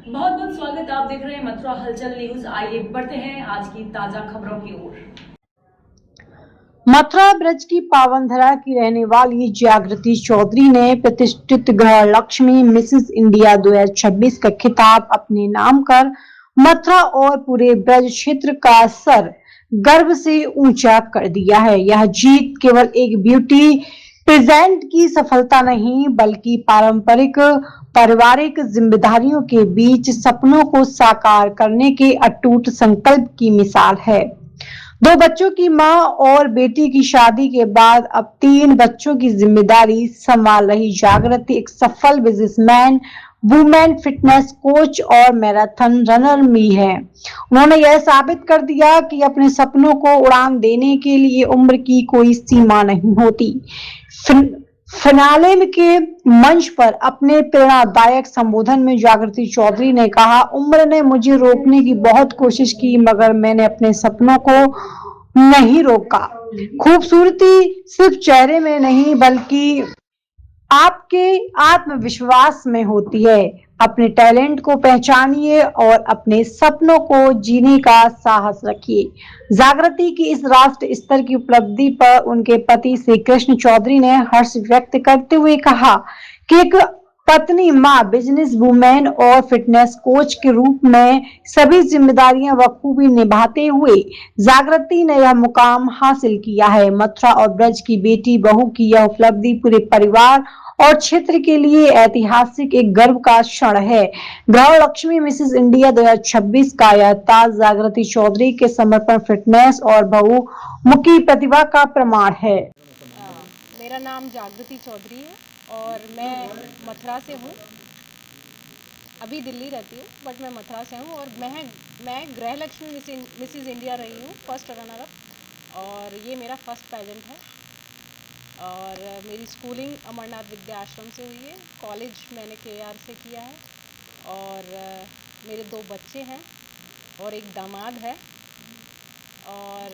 बहुत बहुत स्वागत। आप देख रहे हैं मथुरा हलचल न्यूज। आइए बढ़ते हैं आज की ताजा खबरों की ओर। मथुरा ब्रज की पावन धरा की रहने वाली जागृति चौधरी ने प्रतिष्ठित गृह लक्ष्मी मिसेस इंडिया 2026 का खिताब अपने नाम कर मथुरा और पूरे ब्रज क्षेत्र का सर गर्व से ऊंचा कर दिया है। यह जीत केवल एक ब्यूटी प्रेजेंट की सफलता नहीं बल्कि पारंपरिक पारिवारिक जिम्मेदारियों के बीच सपनों को साकार करने के अटूट संकल्प की मिसाल है। दो बच्चों की मां और बेटी की शादी के बाद अब 3 बच्चों की जिम्मेदारी संभाल रही जागृति एक सफल बिजनेसमैन, वुमेन फिटनेस कोच और मैराथन रनर भी है। उन्होंने यह साबित कर दिया कि अपने सपनों को उड़ान देने के लिए उम्र की कोई सीमा नहीं होती। फिनाले के मंच पर अपने प्रेरणादायक संबोधन में जागृति चौधरी ने कहा, उम्र ने मुझे रोकने की बहुत कोशिश की मगर मैंने अपने सपनों को नहीं रोका। खूबसूरती सिर्फ चेहरे में नहीं बल्कि आपके आत्मविश्वास में होती है। अपने टैलेंट को पहचानिए और अपने सपनों को जीने का साहस रखिए। जागृति की इस राष्ट्र स्तर की उपलब्धि पर उनके पति श्री कृष्ण चौधरी ने हर्ष व्यक्त करते हुए कहा कि एक पत्नी, मां, बिजनेस वुमेन और फिटनेस कोच के रूप में सभी जिम्मेदारियां बखूबी निभाते हुए जागृति ने यह मुकाम हासिल किया है। मथुरा और ब्रज की बेटी बहू की यह उपलब्धि पूरे परिवार और क्षेत्र के लिए ऐतिहासिक एक गर्व का क्षण है। गृह लक्ष्मी मिसेस इंडिया 2026 का यह ताज जागृति चौधरी के समर्पण, फिटनेस और बहुमुखी प्रतिभा का प्रमाण है। मेरा नाम जागृति चौधरी है और मैं मथुरा से हूँ। अभी दिल्ली रहती हूँ बट मैं मथुरा से हूँ और मैं गृह लक्ष्मी मिसेस इंडिया रही हूँ, फर्स्ट रनर अप, और ये मेरा फर्स्ट पेजेंट है। और मेरी स्कूलिंग अमरनाथ विद्या आश्रम से हुई है। कॉलेज मैंने KR से किया है और मेरे 2 बच्चे हैं और एक दामाद है और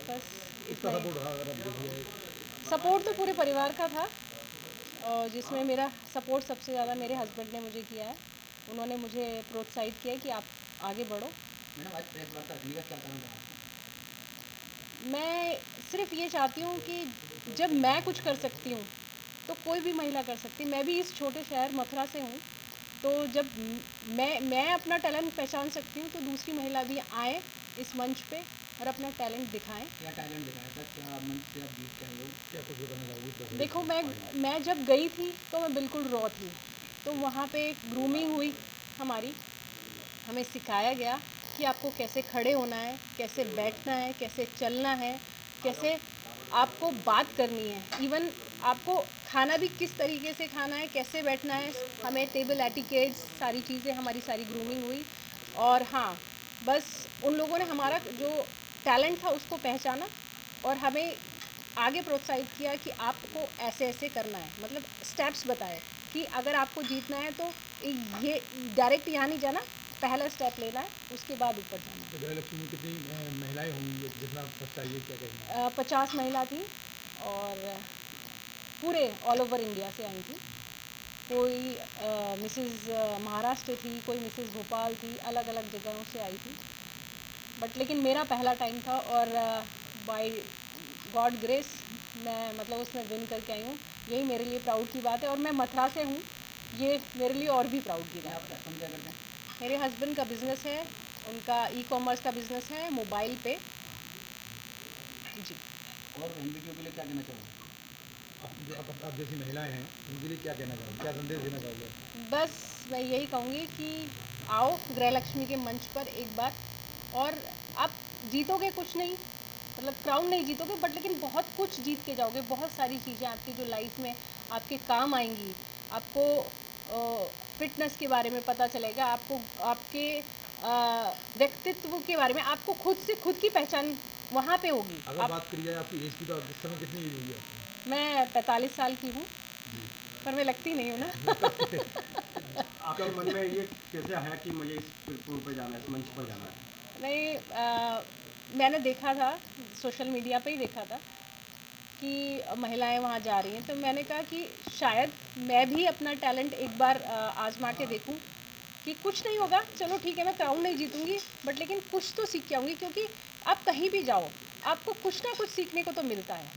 बस सपोर्ट तो पूरे परिवार का था और जिसमें मेरा सपोर्ट सबसे ज़्यादा मेरे हस्बैंड ने मुझे किया है। उन्होंने मुझे प्रोत्साहित किया कि आप आगे बढ़ो। मैडम, आज प्रेस वार्ता रखने का क्या कारण रहा? मैं सिर्फ ये चाहती हूँ कि जब मैं कुछ कर सकती हूँ तो कोई भी महिला कर सकती है। मैं भी इस छोटे शहर मथुरा से हूँ, तो जब मैं अपना टैलेंट पहचान सकती हूँ तो दूसरी महिला भी आए इस मंच पे और अपना टैलेंट दिखाएं। क्या टैलेंट दिखाएं सर? क्या मंच से आप जीत के आए हो? क्या कुछ बताना चाहोगे? देखो, मैं जब गई थी तो मैं बिल्कुल रॉ थी, तो वहाँ पे ग्रूमिंग हुई हमारी। हमें सिखाया गया कि आपको कैसे खड़े होना है, कैसे बैठना है, कैसे चलना है, कैसे आपको बात करनी है, इवन आपको खाना भी किस तरीके से खाना है, कैसे बैठना है। हमें टेबल एटिकेट्स, सारी चीज़ें, हमारी सारी ग्रूमिंग हुई। और हाँ, बस उन लोगों ने हमारा जो टैलेंट था उसको पहचाना और हमें आगे प्रोत्साहित किया कि आपको ऐसे ऐसे करना है, मतलब स्टेप्स बताए कि अगर आपको जीतना है तो ये डायरेक्ट यहाँ नहीं जाना, पहला स्टेप लेना है, उसके बाद ऊपर जाना। तो गृहलक्ष्मी में कितनी महिलाएं होंगी जितना बताइए, क्या कहेंगे? 50 महिला थी और पूरे ऑल ओवर इंडिया से आई थी। कोई मिसेस महाराष्ट्र थी, कोई मिसेस भोपाल थी, अलग अलग जगहों से आई थी। बट लेकिन मेरा पहला टाइम था और बाय गॉड ग्रेस मैं मतलब उसमें विन करके आई हूँ। यही मेरे लिए प्राउड की बात है और मैं मथुरा से हूँ, ये मेरे लिए और भी प्राउड की बात है। मेरे हस्बैंड का बिज़नेस है, उनका ई-कॉमर्स का बिज़नेस है मोबाइल पे जी। और बहन बेटियों के लिए क्या कहना चाहोगे? आप जैसी महिलाएं हैं उनके लिए क्या कहना चाहोगे, क्या संदेश देना चाहोगे? बस मैं यही कहूँगी कि आओ गृहलक्ष्मी के मंच पर एक बार, और आप जीतोगे कुछ नहीं, मतलब क्राउन नहीं जीतोगे बट लेकिन बहुत कुछ जीत के जाओगे। बहुत सारी चीज़ें आपकी जो लाइफ में आपके काम आएंगी। आपको फिटनेस के बारे में पता चलेगा, आपको आपके व्यक्तित्व के बारे में, आपको खुद की पहचान वहाँ पे होगी। अगर बात करी जाए आपकी एज की, तो इस समय कितनी एज होगी आपकी? मैं 45 साल की हूँ, पर मैं लगती नहीं हूँ ना। आपके मन में ये कैसे आया कि मुझे इस प्लेटफॉर्म पर जाना है, इस मंच पर जाना है? नहीं, मैंने देखा था, सोशल मीडिया पे ही देखा था कि महिलाएं वहाँ जा रही हैं, तो मैंने कहा कि शायद मैं भी अपना टैलेंट एक बार आजमा के देखूं कि कुछ नहीं होगा, चलो ठीक है मैं क्राउन नहीं जीतूंगी बट लेकिन कुछ तो सीख के आऊँगी, क्योंकि आप कहीं भी जाओ आपको कुछ ना कुछ सीखने को तो मिलता है।